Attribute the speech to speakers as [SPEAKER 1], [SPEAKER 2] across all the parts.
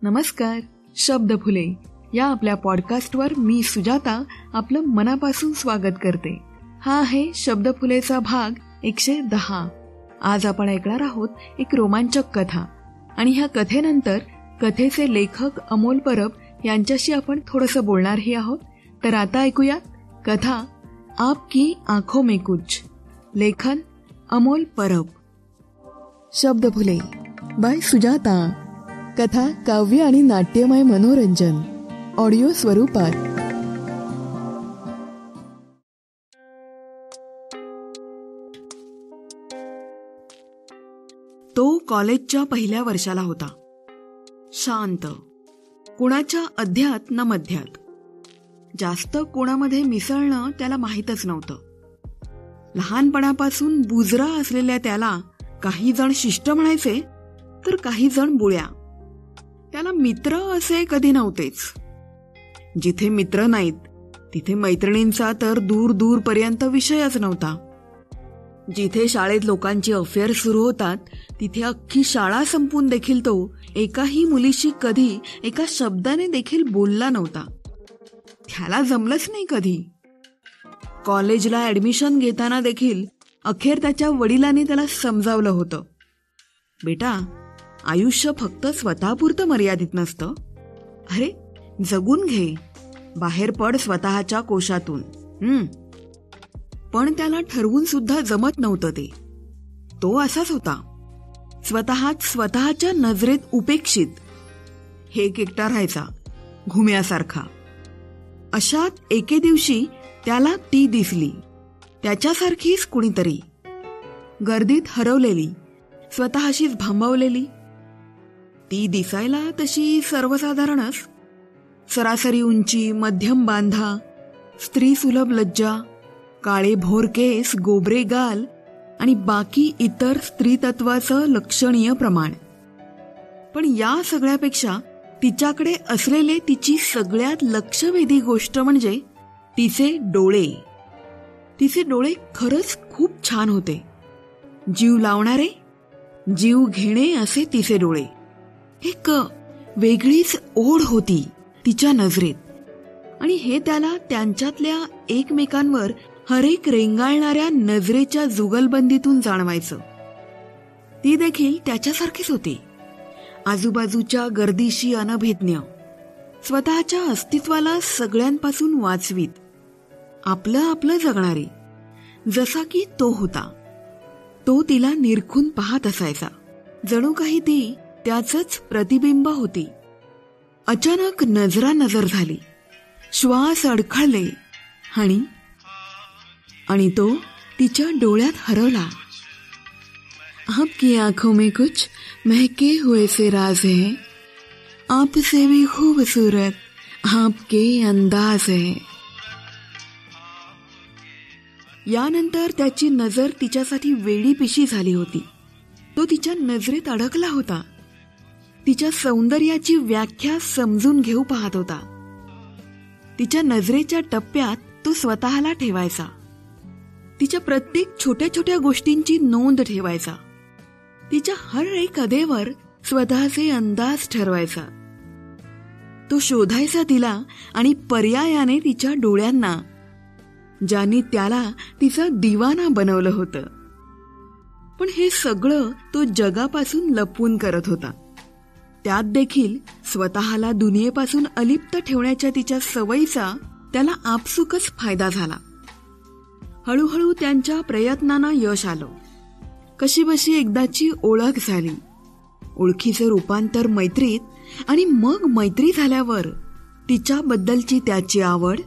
[SPEAKER 1] नमस्कार. शब्दफुले या आपल्या पॉडकास्टवर मी सुजाता आपलं मनापासून स्वागत करते. हा आहे शब्दफुलेचा भाग 110. आज आपण ऐकणार आहोत एक रोमांचक कथा आणि ह्या कथेनंतर कथेचे लेखक अमोल परब यांच्याशी आपण थोडंसं बोलणारही आहोत. तर आता ऐकूया कथा आपकी आंखों में कुछ. लेखन अमोल परब. शब्दफुले बाय सुजाता. कथा काव्य आणि नाट्यमय मनोरंजन ऑडिओ स्वरूपात. तो कॉलेजच्या पहिल्या वर्षाला होता. शांत, कुणाच्या अध्यात ना मध्यात. जास्त कोणामध्ये मिसळणं त्याला माहीतच नव्हतं. लहानपणापासून बुजरा असलेल्या त्याला काही जण शिष्ट म्हणायचे तर काही जण बुळ्या. त्याला मित्र असे कधी नव्हतेच. जिथे मित्र नाहीत तिथे मैत्रिणींचा तर दूर दूरपर्यंत विषयच नव्हता. जिथे शाळेत लोकांची अफेअर सुरू होतात तिथे अख्खी शाळा संपून देखील तो एकाही मुलीशी कधी एका शब्दाने देखील बोलला नव्हता. त्याला जमलंच नाही कधी. कॉलेजला ऍडमिशन घेताना देखील अखेर त्याच्या वडिलांनी त्याला समजावलं होतं, बेटा, आयुष्य फक्त स्वतःपुरतं मर्यादित नसतं. अरे जगून घे, बाहेर पड स्वतःच्या कोशातून. पण त्याला ठरवून सुद्धा जमत नव्हतं ते. तो असाच होता, स्वतःच्या नजरेत उपेक्षित. एक एकटा राहायचा घुम्यासारखा. अशात एके दिवशी त्याला ती दिसली, त्याच्यासारखीच कुणीतरी. गर्दीत हरवलेली, स्वतःशीच भांबावलेली. ती दिसायला तशी सर्वसाधारणच. सरासरी उंची, मध्यम बांधा, स्त्री सुलभ लज्जा, काळे भोर केस, गोबरे गाल आणि बाकी इतर स्त्रीतत्वाचं लक्षणीय प्रमाण. पण या सगळ्यापेक्षा तिच्याकडे असलेले तिची सगळ्यात लक्षवेधी गोष्ट म्हणजे तिचे डोळे. तिचे डोळे खरंच खूप छान होते. जीव लावणारे, जीव घेणे असे तिचे डोळे. एक वेगळीच ओढ होती तिच्या नजरेत. आणि हे त्याला त्यांच्यातल्या एकमेकांवर हरेक रेंगाळणाऱ्या नजरेच्या जुगलबंदीतून जाणवायचं. ती देखील त्याच्यासारखीच होती, आजूबाजूच्या गर्दीशी अनभिज्ञ, स्वतःच्या अस्तित्वाला सगळ्यांपासून वाचवीत, आपलं आपलं जगणारी, जसा की तो होता. तो तिला निरखून पाहत असायचा, जणू काही ती त्याचंच प्रतिबिंब होती. अचानक नजरानजर झाली, श्वास अडखळले आणि तो तिच्या डोळ्यात हरवला. आपकी आंखों में कुछ महके हुए से राज है, आपसे भी खूबसूरत आपके अंदाज है. यानंतर त्याची नजर तिच्यासाठी वेडी पिशी झाली होती. तो तिच्या नजरेत अडकला होता. तिच्या सौंदर्याची व्याख्या समजून घेऊ पाहत होता. तिच्या नजरेच्या टप्प्यात तो स्वतःला ठेवायचा. तिच्या प्रत्येक छोट्या छोट्या गोष्टींची नोंद ठेवायचा. तिच्या हर एक अदेवर स्वतःचे अंदाज ठरवायचा. तो शोधायचा तिला आणि पर्यायाने तिच्या डोळ्यांना, ज्यांनी त्याला तिचा दिवाना बनवलं होतं. पण हे सगळं तो जगापासून लपवून करत होता. त्यात देखील स्वतःला दुनियेपासून अलिप्त ठेवण्याच्या तिच्या सवयीचा त्याला आपसुकच फायदा झाला. हळूहळू त्यांच्या प्रयत्नांना यश आलं. कशीबशी एकदाची ओळख झाली, ओळखीचं रूपांतर मैत्रीत, आणि मग मैत्री झाल्यावर तिच्याबद्दलची त्याची आवड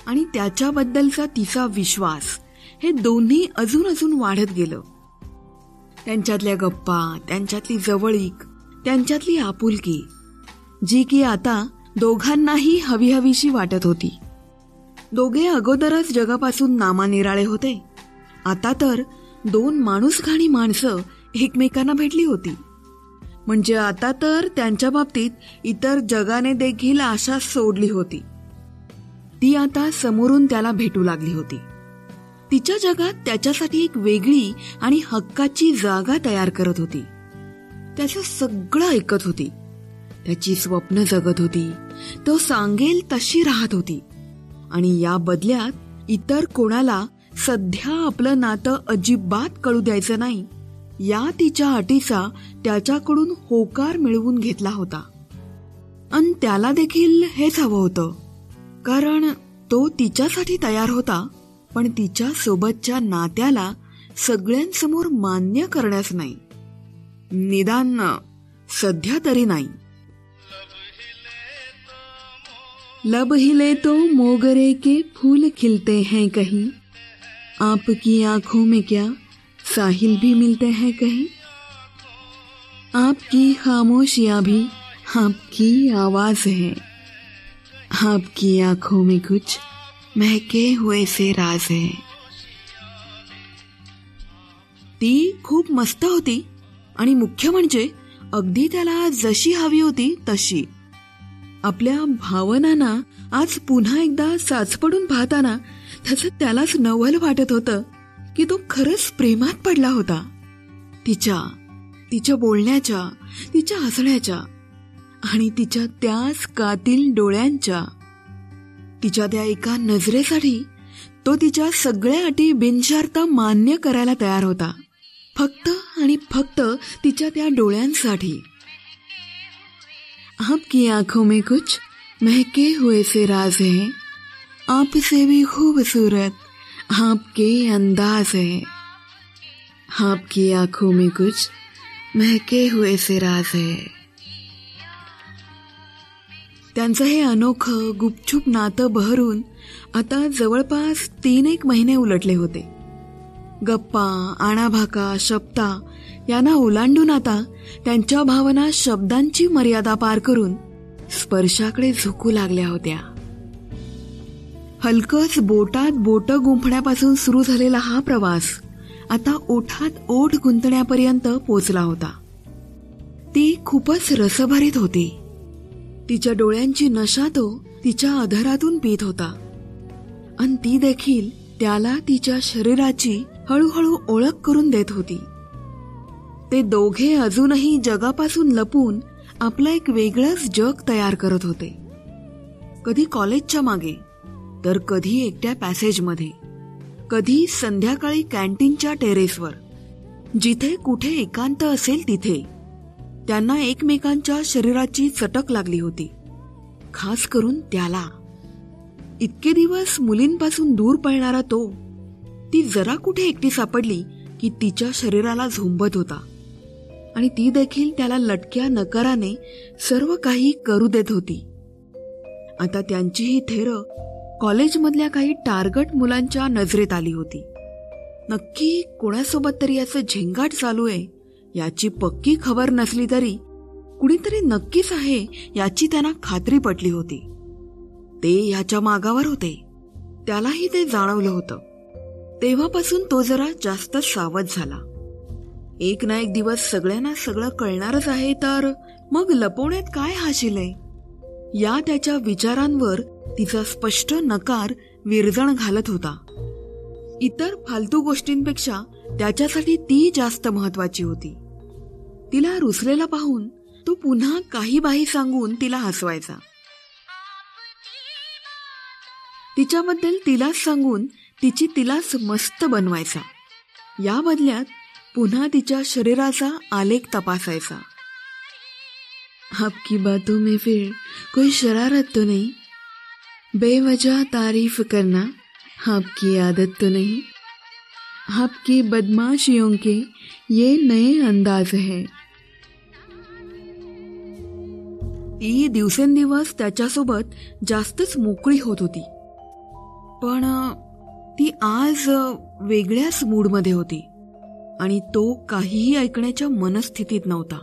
[SPEAKER 1] आणि त्याच्याबद्दलचा तिचा विश्वास, हे दोन्ही अजून वाढत गेलं. त्यांच्यातल्या गप्पा, त्यांच्यातली जवळीक, त्यांच्यातली आपुलकी, जी की आता दोघांनाही हवीहवीशी वाटत होती. दोघे अगोदरच जगापासून नामानिराळे होते. आता तर दोन माणूसघाणी माणसं एकमेकांना भेटली होती. म्हणजे आता तर त्यांच्या बाबतीत इतर जगाने देखील आशा सोडली होती. ती आता समोरून त्याला भेटू लागली होती. तिच्या जगात त्याच्यासाठी एक वेगळी आणि हक्काची जागा तयार करत होती. त्याचं सगळं ऐकत होती. त्याची स्वप्न जगत होती. तो सांगेल तशी राहत होती आणि या बदल्यात इतर कोणाला सध्या आपलं नातं अजिबात कळू द्यायचं नाही, या तिच्या अटीचा त्याच्याकडून होकार मिळवून घेतला होता. आणि त्याला देखील हेच हवं होतं, कारण तो तिच्यासाठी तयार होता, पण तिच्या सोबतच्या नात्याला सगळ्यांसमोर मान्य करण्यास नाही. निदान सध्या तरी नाही. लब हिले तो मोगरे के फूल खिलते हैं कहीं, आपकी आंखों में क्या साहिल भी मिलते हैं कहीं, आपकी खामोशियां भी आपकी आवाज है, आपकी आंखों में कुछ महके हुए से राज है. ती खूप मस्त होती आणि मुख्य म्हणजे अगदी त्याला जशी हवी होती तशी. आपल्या भावनांना आज पुन्हा एकदा साचपडून पाहताना त्याचं त्यालाच नवल वाटत होतं की तो खरंच प्रेमात पडला होता. तिच्या बोलण्याच्या, तिच्या हसण्याच्या आणि तिच्या त्याच कातील डोळ्यांच्या. तिच्या त्या एका नजरेसाठी तो तिच्या सगळ्या अटी बिनशर्त मान्य करायला तयार होता, फक्त आणि फक्त तिच्या त्या डोळ्यांसाठी. आपकी आंखों में कुछ महके हुए से राज है, आपसे भी खूबसूरत आपके अंदाज है, आपकी आंखों में कुछ महके हुए से राज है. त्यांचं हे अनोखं गुपचूप नातं बहरून आता जवळपास 3-1 महिने उलटले होते. गप्पा, आणाभाका, शब्दा यांना ओलांडून आता त्यांच्या भावना शब्दांची मर्यादा पार करून स्पर्शाकडे झुकू लागल्या होत्या. हलकच बोटात बोट गुंफण्यापासून सुरू झालेला हा प्रवास आता ओठात ओठ गुंतण्यापर्यंत पोचला होता. ती खूपच रसभरीत होती. तिच्या डोळ्यांची नशा तो तिच्या अधरातून पीत होता आणि ती देखील त्याला तिच्या शरीराची हळूहळू ओळख करून देत होती. ते दोघे अजूनही जगापासून लपून आपलं एक वेगळंच जग तयार करत होते. कधी कॉलेजच्या मागे, तर कधी एकट्या पॅसेजमध्ये, कधी संध्याकाळी कॅन्टीनच्या टेरेसवर. जिथे कुठे एकांत असेल तिथे त्यांना एकमेकांच्या शरीराची चटक लागली होती, खास करून त्याला. इतके दिवस मुलींपासून दूर पळणारा तो, ती जरा कुठे एकटी सापडली की तिच्या शरीराला झोंबत होता आणि ती देखील त्याला लटक्या नकाराने सर्व काही करू देत होती. आता त्यांची ही थेरं कॉलेजमधल्या काही टार्गट मुलांच्या नजरेत आली होती. नक्की कोणासोबत तरी याचं झिंगाट चालू आहे याची पक्की खबर नसली तरी कुणीतरी नक्कीच आहे याची त्यांना खात्री पटली होती. ते ह्याच्या मागावर होते, त्यालाही ते जाणवलं होतं. तेव्हापासून तो जरा जास्त सावध झाला. एक ना एक दिवस सगळ्यांना सगळं कळणारच आहे, तर मग लपवण्यात काय हाशील आहे, या त्याच्या विचारांवर तिचा स्पष्ट नकार विरजण घालत होता. इतर फालतू गोष्टींपेक्षा त्याच्यासाठी ती जास्त महत्वाची होती. तिला रुसलेला पाहून तो पुन्हा काही बाही सांगून तिला हसवायचा. तिच्याबद्दल तिलाच सांगून तिची तिलाच मस्त बनवायचा. या बदल्यात पुन्हा तिच्या शरीराचा आलेख तपासायचा. आपकी बातों में फिर कोई शरारत तो नहीं, बेवजह तारीफ करना आपकी आदत तो नहीं, आपकी बदमाशियों के ये नए अंदाज है. ती दिवसेंदिवस त्याच्यासोबत जास्तच मोकळी होत होती, पण ती आज वेगळ्याच मूडमध्ये होती आणि तो काहीही ऐकण्याच्या मनस्थितीत नव्हता.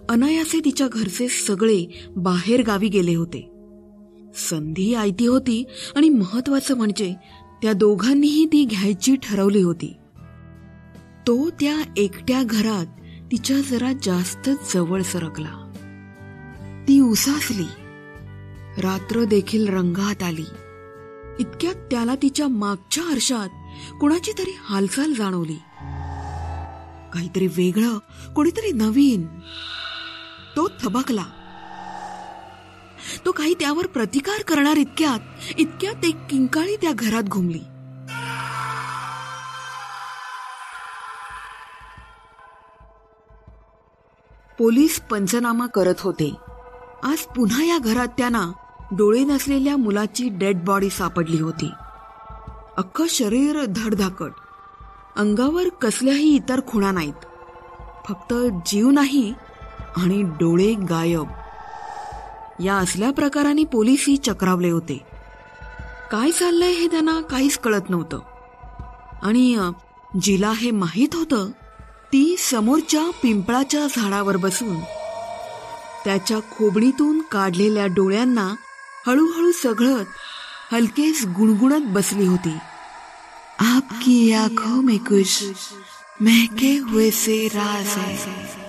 [SPEAKER 1] अनायासे तिच्या घरचे सगळे बाहेर गावी गेले होते. संधी आयती होती आणि महत्वाचं म्हणजे त्या दोघांनीही ती घ्यायची ठरवली होती. तो त्या एकट्या घरात तिच्या जरा जास्त जवळ सरकला. ती उसासली. रात्र देखील रंगात आली. इतक्यात त्याला तिच्या मागच्या आरशात कोणाची तरी हालचाल जाणवली. काहीतरी वेगळं, कोणीतरी नवीन. तो थबकला. तो काही त्यावर प्रतिकार करणार इतक्यात एक किंकाळी त्या घरात घुमली. पोलीस पंचनामा करत होते. आज पुन्हा या घरात त्यांना डोळे नसलेल्या मुलाची डेड बॉडी सापडली होती. अख्खं शरीर धडधाकट, अंगावर कसल्याही इतर खुणा नाहीत, फक्त जीव नाही आणि डोळे गायब. या असल्या प्रकाराने पोलीसही चक्रावले होते. काय चाललंय हे त्यांना काहीच कळत नव्हतं. आणि जिला हे माहीत होतं ती समोरच्या पिंपळाच्या झाडावर बसून त्याच्या खोबणीतून काढलेल्या डोळ्यांना हळूहळू सगळं हलकेच गुणगुणत बसली होती. आपकी आंखों में कुछ महके हुए से राज है.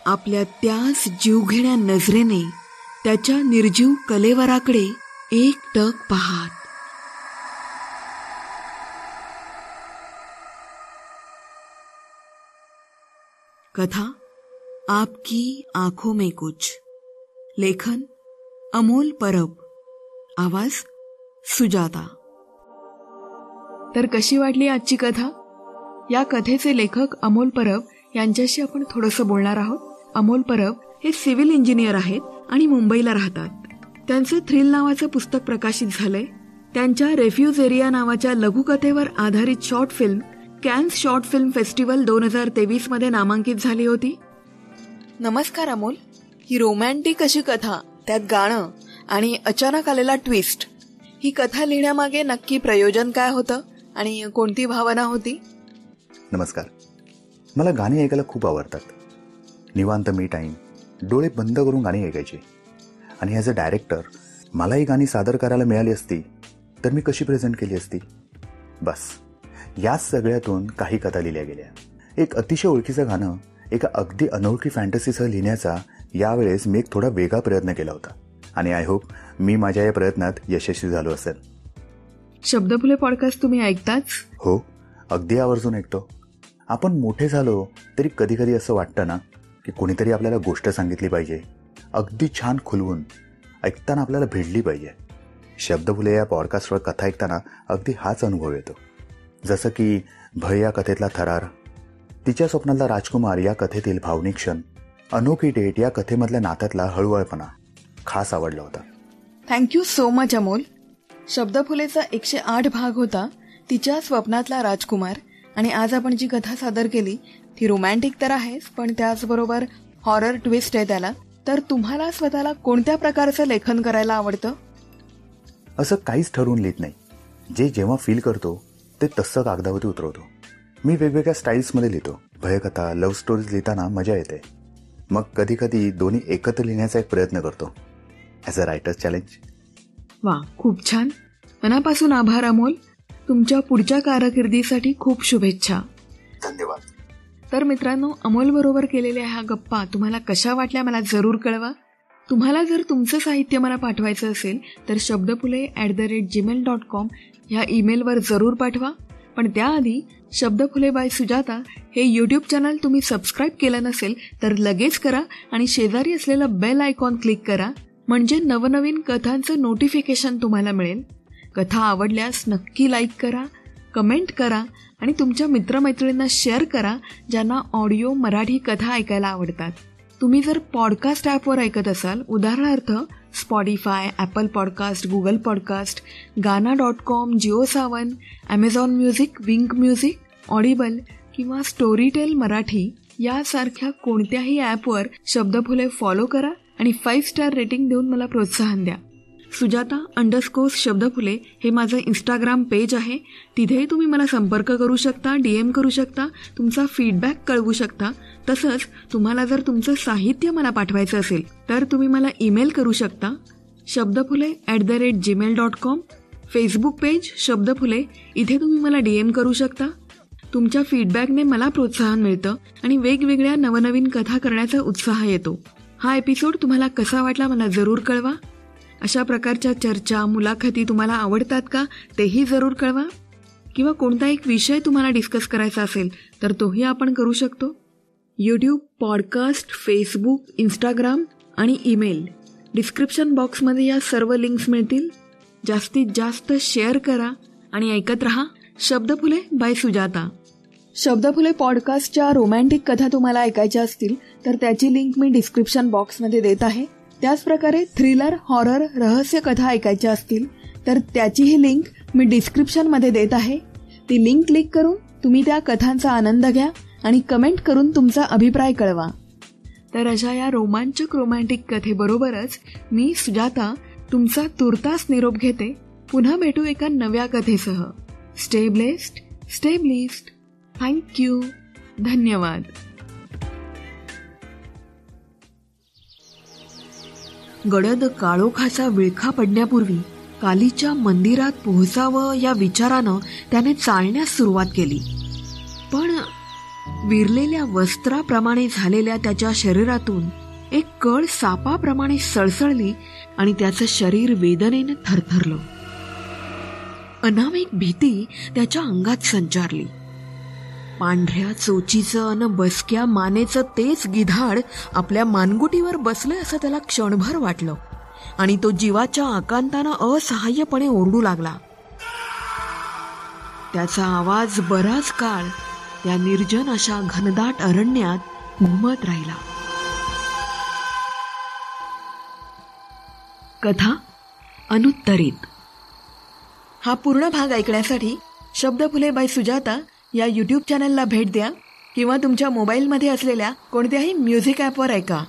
[SPEAKER 1] आपल्या त्याच जीवघेण्या नजरेने त्याच्या निर्जीव कलेवराकडे एकटक पाहत. कथा आपकी आंखों में कुछ. लेखन अमोल परब. आवाज सुजाता. तर कशी वाटली आजची कथा? या कथेचे लेखक अमोल परब यांच्याशी आपण थोडंसं बोलणार आहोत. अमोल परब हे सिव्हिल इंजिनियर आहेत आणि मुंबईला राहतात. त्यांचे थ्रिल नावाचं पुस्तक प्रकाशित झालंय. त्यांच्या रेफ्युज एरिया नावाच्या लघुकथेवर आधारित short film Cannes short film festival 2023 मध्ये नामांकित झाली होती. नमस्कार अमोल. ही रोमॅन्टिक अशी कथा, त्यात गाणं आणि अचानक आलेला ट्विस्ट, ही कथा लिहिण्यामागे नक्की प्रयोजन काय होतं आणि कोणती भावना होती?
[SPEAKER 2] नमस्कार. मला गाणी ऐकायला खूप आवडतात. निवांत मी टाईम, डोळे बंद करून गाणी ऐकायची. आणि ॲज अ डायरेक्टर मला ही गाणी सादर करायला मिळाली असती तर मी कशी प्रेझेंट केली असती? बस याच सगळ्यातून काही कथा लिहिल्या गेल्या. एक अतिशय ओळखीचं गाणं एका अगदी अनोळखी फॅन्टसीसह लिहिण्याचा यावेळेस मी एक थोडा वेगळा प्रयत्न केला होता आणि आय होप मी माझ्या या प्रयत्नात यशस्वी झालो असेल.
[SPEAKER 1] शब्दफुले पॉडकास्ट तुम्ही ऐकताच?
[SPEAKER 2] हो, अगदी आवर्जून ऐकतो. आपण मोठे झालो तरी कधी कधी असं वाटतं ना की कोणीतरी आपल्याला गोष्ट सांगितली पाहिजे, अगदी छान खुलवून, ऐकताना आपल्याला भिडली पाहिजे. शब्दफुले या पॉडकास्टवर कथा ऐकताना अगदी हाच अनुभव येतो. जसं की भय या कथेतला थरार, तिच्या स्वप्नातला राजकुमार या कथेतील भावनिक क्षण, अनोखी डेट या कथेमधल्या नात्यातला हळूहळपणा खास आवडला होता.
[SPEAKER 1] Thank you so much Amol. शब्दफुलेचा 108 भाग होता तिच्या स्वप्नातला राजकुमार. आणि आज आपण जी कथा सादर केली ती रोमॅन्टिक तर आहेच, पण त्याचबरोबर हॉरर ट्विस्ट आहे त्याला. तर तुम्हाला स्वतःला कोणत्या प्रकारचं लेखन करायला आवडतं?
[SPEAKER 2] असं काहीच ठरवून लिहित नाही. जे जेव्हा फील करतो ते तसं कागदावरती उतरवतो. मी वेगवेगळ्या स्टाईल्समध्ये लिहितो. भयकथा, लव्ह स्टोरीज लिहिताना मजा येते. मग कधी कधी दोन्ही एकत्र लिहिण्याचा एक प्रयत्न करतो ॲज अ रायटर्स चॅलेंज.
[SPEAKER 1] वा, खूप छान. मनापासून आभार अमोल. तुमच्या पुढच्या कारकिर्दीसाठी खूप शुभेच्छा.
[SPEAKER 2] धन्यवाद.
[SPEAKER 1] तर मित्रांनो, अमोल बरोबर केलेल्या ह्या गप्पा तुम्हाला कशा वाटल्या मला जरूर कळवा. तुम्हाला जर तुमचं साहित्य मला पाठवायचं असेल तर शब्दफुले@gmail.com ह्या ईमेलवर जरूर पाठवा. पण त्याआधी शब्दफुले बाय सुजाता हे यूट्यूब चॅनल तुम्ही सबस्क्राईब केलं नसेल तर लगेच करा आणि शेजारी असलेलं बेल आयकॉन क्लिक करा, म्हणजे नवनवीन कथांचं नोटिफिकेशन तुम्हाला मिळेल. कथा आवडल्यास नक्की लाईक करा, कमेंट करा आणि तुमच्या मित्रमैत्रिणींना शेअर करा ज्यांना ऑडिओ मराठी कथा ऐकायला आवडतात. तुम्ही जर पॉडकास्ट ॲपवर ऐकत असाल, उदाहरणार्थ Spotify, Apple podcast, Google podcast, गाना.com, Jio Saavn, Amazon music, Wink music, Audible किंवा स्टोरीटेल मराठी यासारख्या कोणत्याही ॲपवर शब्दफुले फॉलो करा आणि 5 स्टार रेटिंग देऊन मला प्रोत्साहन द्या. सुजाता_शब्दफुले हे माझं इंस्टाग्राम पेज आहे. तिथेही तुम्ही मला संपर्क करू शकता, DM करू शकता, तुमचा फीडबॅक कळवू शकता. तसंच तुम्हाला जर तुमचं साहित्य मला पाठवायचं असेल तर तुम्ही मला ईमेल करू शकता. शब्दफुले@gmail.com. फेसबुक पेज शब्दफुले, इथे तुम्ही मला DM करू शकता. तुमच्या फीडबॅकने मला प्रोत्साहन मिळतं आणि वेगवेगळ्या नवनवीन कथा करण्याचा उत्साह येतो. हा एपिसोड तुम्हाला कसा वाटला मला जरूर कळवा. अशा प्रकारच्या चर्चा, मुलाखती तुम्हाला आवडतात का तेही जरूर कळवा. किंवा कोणता एक विषय तुम्हाला डिस्कस करायचा असेल तर तोही आपण करू शकतो. यूट्यूब, पॉडकास्ट, फेसबुक, इंस्टाग्राम आणि ईमेल. डिस्क्रिप्शन बॉक्समध्ये या सर्व लिंक्स मिळतील. जास्तीत जास्त शेअर करा आणि ऐकत रहा शब्दफुले बाय सुजाता. शब्दफुले पॉडकास्टच्या रोमॅन्टिक कथा तुम्हाला ऐकायच्या असतील तर त्याची लिंक मी डिस्क्रिप्शन बॉक्समध्ये देत आहे. त्याचप्रकारे थ्रिलर, हॉरर, रहस्य कथा ऐकायच्या असतील तर त्याचीही लिंक मी डिस्क्रिप्शनमध्ये देत आहे. ती लिंक क्लिक करून तुम्ही त्या कथांचा आनंद घ्या आणि कमेंट करून तुमचा अभिप्राय कळवा. तर अशा या रोमॅन्टिक कथेबरोबरच मी सुजाता तुमचा तुर्तास निरोप घेते. पुन्हा भेटू एका नव्या कथेसह. Stay blessed, stay blessed. Thank you. धन्यवाद. गडद काळोखाचा विळखा पडण्यापूर्वी कालीच्या मंदिरात पोहोचावं या विचारानं त्याने चालण्यास सुरुवात केली. पण विरलेल्या वस्त्राप्रमाणे झालेल्या त्याच्या शरीरातून एक कळ सापाप्रमाणे सळसळली आणि त्याचं शरीर वेदनेनं थरथरलं. अनामिक भीती त्याच्या अंगात संचारली. पांढऱ्या चोचीचं अन बसक्या मानेचं तेच गिधाड आपल्या मानगुटीवर बसलंय असं त्याला क्षणभर वाटलं आणि तो जीवाच्या आकांतानं असहाय्यपणे ओरडू लागला. त्याचा आवाज बराच काळ त्या निर्जन अशा घनदाट अरण्यात घुमत राहिला. कथा अनुत्तरित. हा पूर्ण भाग ऐकण्यासाठी शब्दफुले बाय सुजाता या यूट्यूब चॅनलला भेट द्या किंवा तुमच्या मोबाईलमध्ये असलेल्या कोणत्याही म्युझिक ॲपवर ऐका.